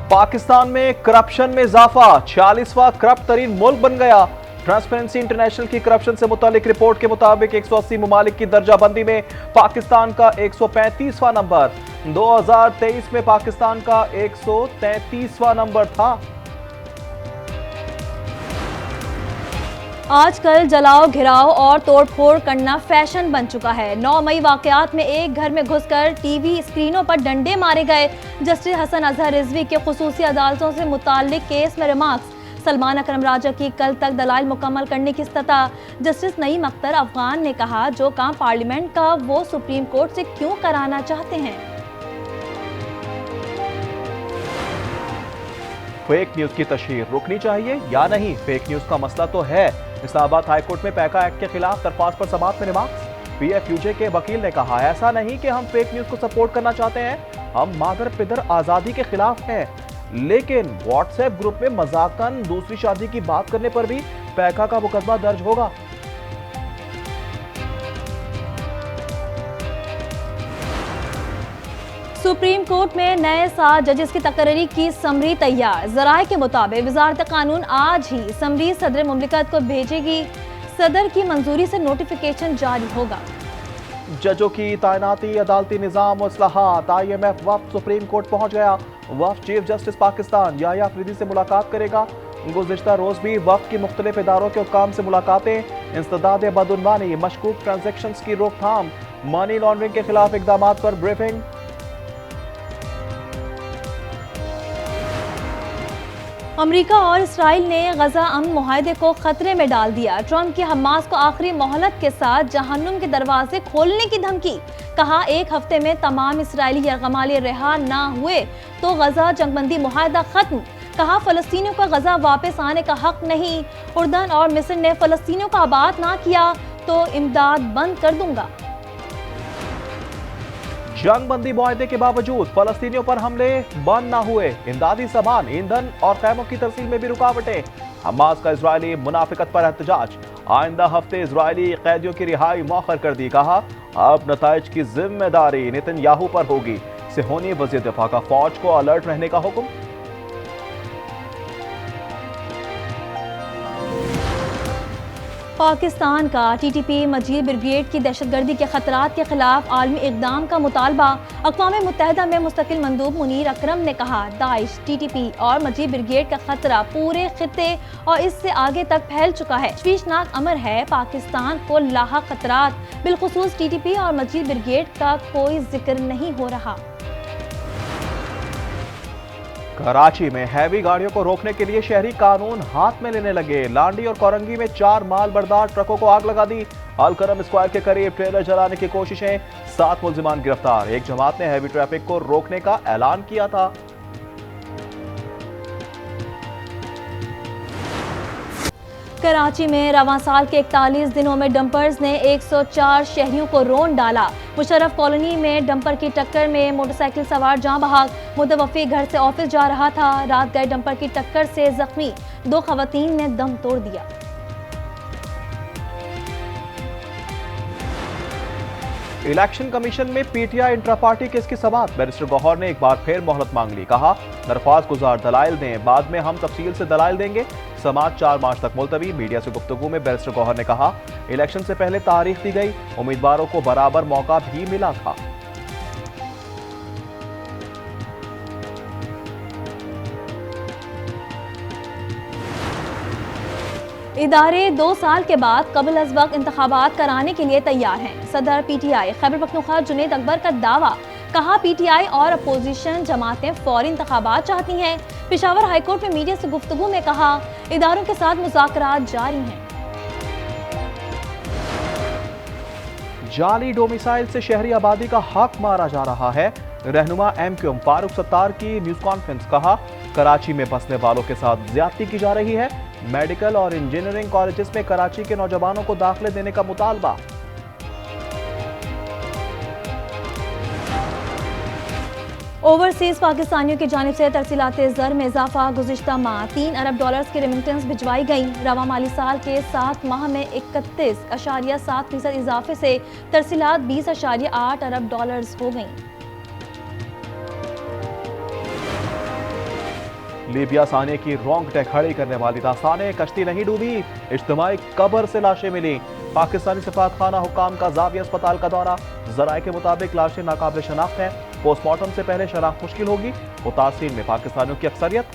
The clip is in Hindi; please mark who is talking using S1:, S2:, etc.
S1: पाकिस्तान में करप्शन में इजाफा, 46वां करप्ट तरीन मुल्क बन गया। ट्रांसपेरेंसी इंटरनेशनल की करप्शन से मुतालिक रिपोर्ट के मुताबिक 180 ममालिक की दर्जाबंदी में पाकिस्तान का 135वां नंबर। 2023 में पाकिस्तान का 133वां नंबर था।
S2: आजकल जलाओ, घिराव और तोड़फोड़ करना फैशन बन चुका है। 9 मई वाकयात में एक घर में घुसकर टीवी स्क्रीनों पर डंडे मारे गए। जस्टिस हसन अजहर रिजवी के खुसूसी अदालतों से मुताल्लिक केस में रिमार्क्स। सलमान अकरम राजा की कल तक दलाइल मुकम्मल करने की इस्तता। जस्टिस नईम अख्तर अफगान ने कहा, जो काम पार्लियामेंट का वो सुप्रीम कोर्ट से क्यों कराना चाहते हैं।
S1: फेक न्यूज की तशहीर रुकनी चाहिए या नहीं? फेक न्यूज का मसला तो है। इस्लामाबाद हाईकोर्ट में पैका एक्ट के खिलाफ दरख्वास्त पर समाअत में रिमार्क्स। पीएफयूजे के वकील ने कहा, ऐसा नहीं कि हम फेक न्यूज को सपोर्ट करना चाहते हैं, हम मादर पिदर आजादी के खिलाफ हैं, लेकिन व्हाट्सएप ग्रुप में मजाकन दूसरी शादी की बात करने पर भी पैका का मुकदमा दर्ज होगा।
S2: सुप्रीम कोर्ट में नए 7 जजेस की तकरीरी की समरी तैयार। जराये के मुताबिक वजारत कानून आज ही समरी सदर मुमलिकत को भेजेगी। सदर की मंजूरी से नोटिफिकेशन जारी होगा।
S1: जजों की तैनाती, अदालती निजाम और इस्लाहात। IMF वफ्द सुप्रीम कोर्ट पहुंच गया। वफ्द चीफ जस्टिस पाकिस्तान याह्या अफरीदी से मुलाकात करेगा। गुज़िश्ता रोज भी वफ्द की मुख्तलिफ इदारों के हुक्काम से मुलाकातें। इंसदाद बदउनवानी, मशकूक ट्रांजैक्शंस की रोकथाम, मनी लॉन्ड्रिंग के खिलाफ इकदाम पर ब्रीफिंग।
S2: अमेरिका और इसराइल ने गजा अमन मुआहदे को खतरे में डाल दिया। ट्रंप की हमास को आखिरी मोहलत के साथ जहन्नुम के दरवाजे खोलने की धमकी। कहा, एक हफ्ते में तमाम इसराइली यरगमाली रिहा ना हुए तो गजा जंगबंदी मुआहदा खत्म। कहा, फलस्तीनियों का गजा वापस आने का हक नहीं। उर्दन और मिस्र ने फलस्तीनियों का आबाद ना किया तो इमदाद बंद कर दूंगा।
S1: जंग बंदी मुआहदे के बावजूद फलस्तीनियों पर हमले बंद ना हुए। इमदादी सामान, ईंधन और खैमों की तरसील में भी रुकावटें। हमास का इजरायली मुनाफिकत पर एहतजाज। आइंदा हफ्ते इजरायली कैदियों की रिहाई मौखर कर दी। कहा, अब नताइज की जिम्मेदारी नेतन्याहू पर होगी। सिहोनी वज़ीर दिफा का फौज को अलर्ट रहने का हुक्म।
S2: पाकिस्तान का TTP मजीद ब्रिगेड की दहशतगर्दी के खतरात के खिलाफ आलमी इक़दाम का मुतालबा। अक़वाम मुत्तहिदा में मुस्तकिल मंदूब मुनीर अकरम ने कहा, दाइश, TTP और मजीद ब्रिगेड का खतरा पूरे खित्ते और इससे आगे तक फैल चुका है। तशवीशनाक अमर है, पाकिस्तान को लाहक खतरात बिलखुसूस TTP और मजीद ब्रिगेड का कोई जिक्र नहीं हो रहा।
S1: कराची में हैवी गाड़ियों को रोकने के लिए शहरी कानून हाथ में लेने लगे। लांडी और कोरंगी में 4 माल बरदार ट्रकों को आग लगा दी। अलकरम स्क्वायर के करीब ट्रेलर जलाने की कोशिशें, 7 मुल्जिमान गिरफ्तार। एक जमात ने हैवी ट्रैफिक को रोकने का ऐलान किया था।
S2: कराची में रवां साल के 41 दिनों में डंपर्स ने 104 शहरियों को रोन डाला। मुशर्रफ कॉलोनी में डंपर की टक्कर में मोटरसाइकिल सवार जाँ बहक। मुतवफ़ी घर से ऑफिस जा रहा था। रात गए डंपर की टक्कर से जख्मी 2 खवातीन ने दम तोड़ दिया।
S1: इलेक्शन कमीशन में PTI इंट्रा पार्टी केस की समाअत। बैरिस्टर गौहर ने एक बार फिर मोहलत मांग ली। कहा, दरख्वास्त गुजार दलाइल दें, बाद में हम तफसील से दलाइल देंगे। समाअत 4 मार्च तक मुलतवी। मीडिया से गुफ्तगू में बैरिस्टर गौहर ने कहा, इलेक्शन से पहले तारीख दी गई, उम्मीदवारों को बराबर मौका भी मिला था।
S2: इदारे 2 साल के बाद कबल अज़ वक्त इंतखाबात कराने के लिए तैयार हैं। सदर PTI खैबर पख्तूनख्वा जुनैद अकबर का दावा। कहा, PTI और अपोजिशन जमातें फौरी इंतखाबात चाहती हैं। पेशावर हाईकोर्ट में मीडिया से गुफ्तगू में कहा, इदारों के साथ मुज़ाकरात जारी हैं।
S1: जाली डोमिसाइल से शहरी आबादी का हक मारा जा रहा है। रहनुमा MQM फारूक सत्तार की न्यूज कॉन्फ्रेंस। कहा, कराची में बसने वालों के साथ ज्यादती की जा रही है। मेडिकल और इंजीनियरिंग कॉलेजेस में कराची के नौजवानों को दाखिले देने का मुतालबा।
S2: ओवरसीज पाकिस्तानियों की जानिब से तरसीलाते ज़र में इजाफा। गुज़िश्ता माह $3 अरब की रेमिटेंस भिजवाई गई। रवा माली साल के 7 माह में 31.7% इजाफे से तरसीलात $20.8 अरब हो गई।
S1: लीबिया से आने की रोंगटे खड़ी करने वाली दास्तानें, कश्ती नहीं डूबी, इज्तिमाई कब्र से लाशें मिली। पाकिस्तानी सफारतखाना हुकाम का जाविया अस्पताल का दौरा, जराये के मुताबिक लाशें नाकाबिल शनाख्त हैं, पोस्टमार्टम से पहले शनाख्त मुश्किल होगी। मुतासिरीन में पाकिस्तानियों की अक्सरियत,